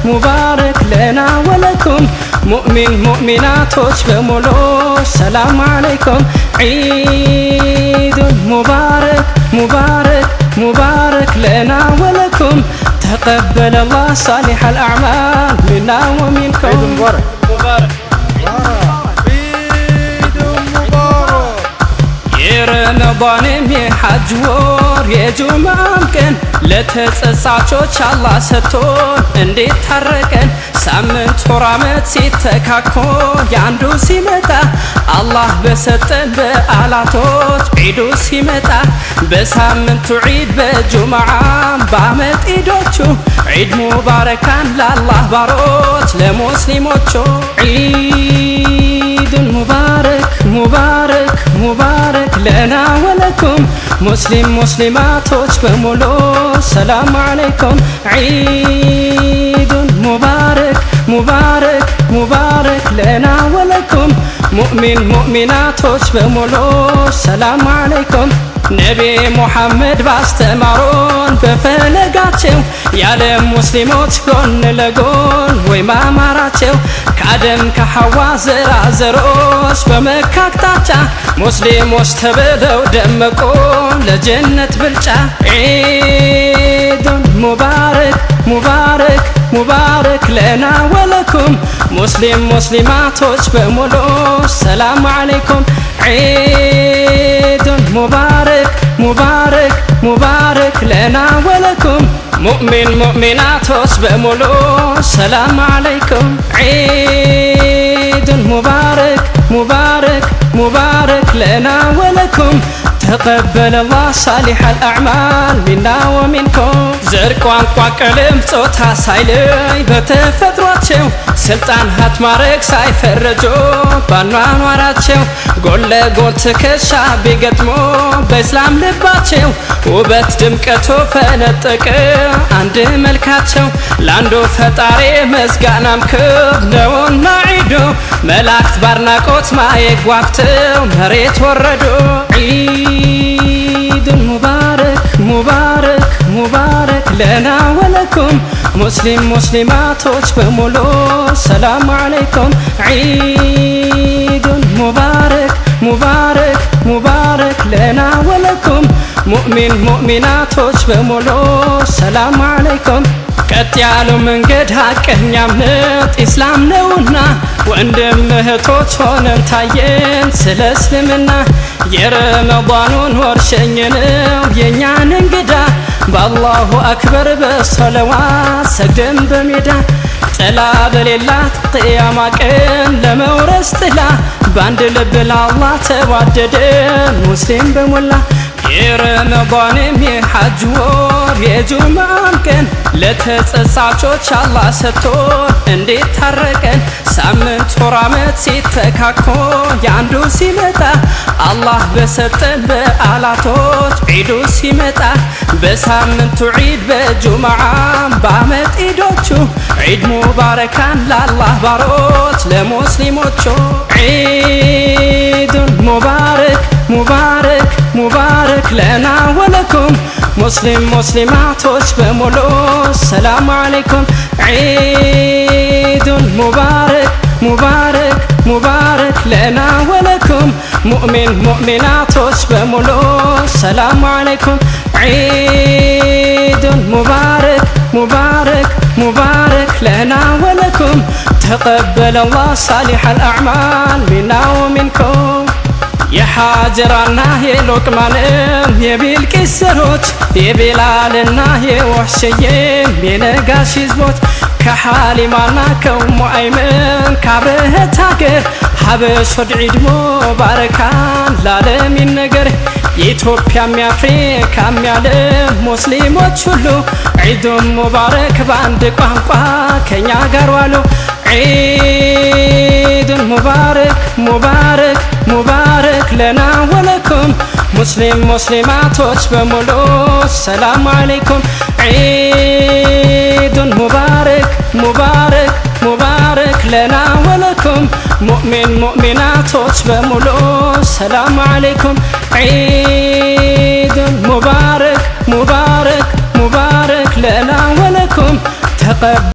ሙባረክ ለና ወለኩም ሙእሚን ሙእሚናቶች በሙሉ ሰላም አለይኩም ዒዱን ሙባረክ ሙባረክ ሙባረክ ለና ወለኩም ተቀበለ አላህ ሳሊሕ አልአዕማል ሚና ወሚንኩም عيد مبارك ሙባረክ የረመዳንም የሐጅ ወር የጁምዓም ቀን ለተጸጻቾች አላህ ሰጥቶን እንዴት ታረቀን ሳምንት ወር ዓመት ሲተካኮ ያንዱ ሲመጣ አላህ በሰጠን በዓላቶች ዒዱ ሲመጣ በሳምንቱ ዒድ በጁምዓም በዓመት ዒዶቹ ዒድ ሙባረካን ለአላህ ባሮች ለሙስሊሞቹ ዒዱን ሙባረክ ሙባረክ ሙባረክ ለና ወለኩም ሙስሊም ሙስሊማቶች በሙሉ ሰላም አለይኩም ዒዱን ሙባረክ ሙባረክ ሙባረክ ለና ወለኩም ሙእሚን ሙእሚናቶች በሙሉ ሰላም አለይኩም ነቢ ሙሐመድ ባስተማሮን በፈለጋቸው የዓለም ሙስሊሞች ጎን ለጎን ወይ ማማራቸው ከአደም ከሐዋ ዘራዘሮች በመካ አቅጣጫ ሙስሊሞች ተብለው ደመቁ ለጀነት ብልጫ ዒዱን ሙባረክ ሙባረክ ሙባረክ ለና ወለኩም ሙስሊም ሙስሊማቶች በሙሉ ሰላም አለይኩም ዒዱን ሙባረክ ሙባረክ ሙባረክ ለና ወለኩም ሙእሚን ሙእሚናቶች በሙሉ ሰላም አለይኩም ዒዱን ሙባረክ ሙባረክ ሙባረክ ለና ወለኩም ተቀበለ አላህ ሳሊሕ አልአዕማል ሚና ወሚንኩም ዘር ቋንቋ ቀለም ጾታ ሳይለይ በተፈጥሯቸው ስልጣን ሀብት ማዕረግ ሳይፈረጁ ባኗኗራቸው ጎን ለጎን ትከሻ ቢገጥሙ በእስላም ልባቸው ውበት ድምቀቱ ፈነጠቀ አንድ መልካቸው ለአንዱ ፈጣሪ ምስጋናም ክብር ነውና ዒዱ መላእክት ባድናቆት ማየት ጓግተው መሬት ወረዱ ዒዱን ሙባረክ ሙባረክ ሙባረክ ለና ወለኩም ሙስሊም ሙስሊማቶች በሙሉ ሰላም አለይኩም ዒዱን ሙባረክ ሙባረክ ሙባረክ ለና ወለኩም ሙእሚን ሙእሚናቶች በሙሉ ሰላም አለይኩም ቀጥ ያለው መንገድ ሐቀኛ እምነት ኢስላም ነውና ወንድም እህቶች ሆነን ታየን ስለ እስልምና የረመዳኑን ወር ሸኘነው የእኛን እንግዳ በአላሁ አክበር በሰለዋት ሰግደን በሜዳ ጥላ በሌላት ቅያማ ቀን ለመውረስ ጥላ በአንድ ልብ ለአላህ ተዋደደን ሙስሊም በሞላ የረመዳንም የሐጅ ወር የጁምዓም ቀን ለተጸጻቾች አላህ ሰጥቶን እንዴት ታረቀን ሳምንት ወር ዓመት ሲተካኮ ያንዱ ሲመጣ አላህ በሰጠን በዓላቶች ዒዱ ሲመጣ በሳምንቱ ዒድ በጁምዓም በዓመት ዒዶቹ ዒድ ሙባረካን ለአላህ ባሮች ለሙስሊሞቹ ዒዱን ሙባረክ ሙባረክ ሙባረክ ለና ወለኩም ሙስሊም ሙስሊማቶች በሙሉ ሰላም አለይኩም ዒዱን ሙባረክ ሙባረክ ሙባረክ ለና ወለኩም ሙእሚን ሙእሚናቶች በሙሉ ሰላም አለይኩም ዒዱን ሙባረክ ሙባረክ ሙባረክ ለና ወለኩም ተቀበለ አላህ ሳሊሕ አልአዕማል ሚና ወሚንኩም የሓጀራና የሎቅማንም የቢልቂስ ዘሮች የቢላልና የወሕሽዬም የነጋሽ ህዝቦች ከሓሊማና ከኡሙ አይመን ካብረህት ሀገር ሀበሾች ዒድ ሙባረካን ለዓለም ይነገር የኢትዮጵያም የአፍሪካም ያለም ሙስሊሞች ሁሉ ዒዱን ሙባረክ በአንድ ቋንቋ ከኛ ጋር ዋሉ ዒዱን ሙባረክ ሙባረክ ሙባረክ ለና ወለኩም ሙስሊም ሙስሊማቶች በሙሉ ሰላም አለይኩም ዒዱን ሙባረክ ሙባረክ ሙባረክ ለና ወለኩም ሙእሚን ሙእሚናቶች በሙሉ ሰላም አለይኩም ዒዱን ሙባረክ ሙባረክ ሙባረክ ለና ወለኩም ተቀበለ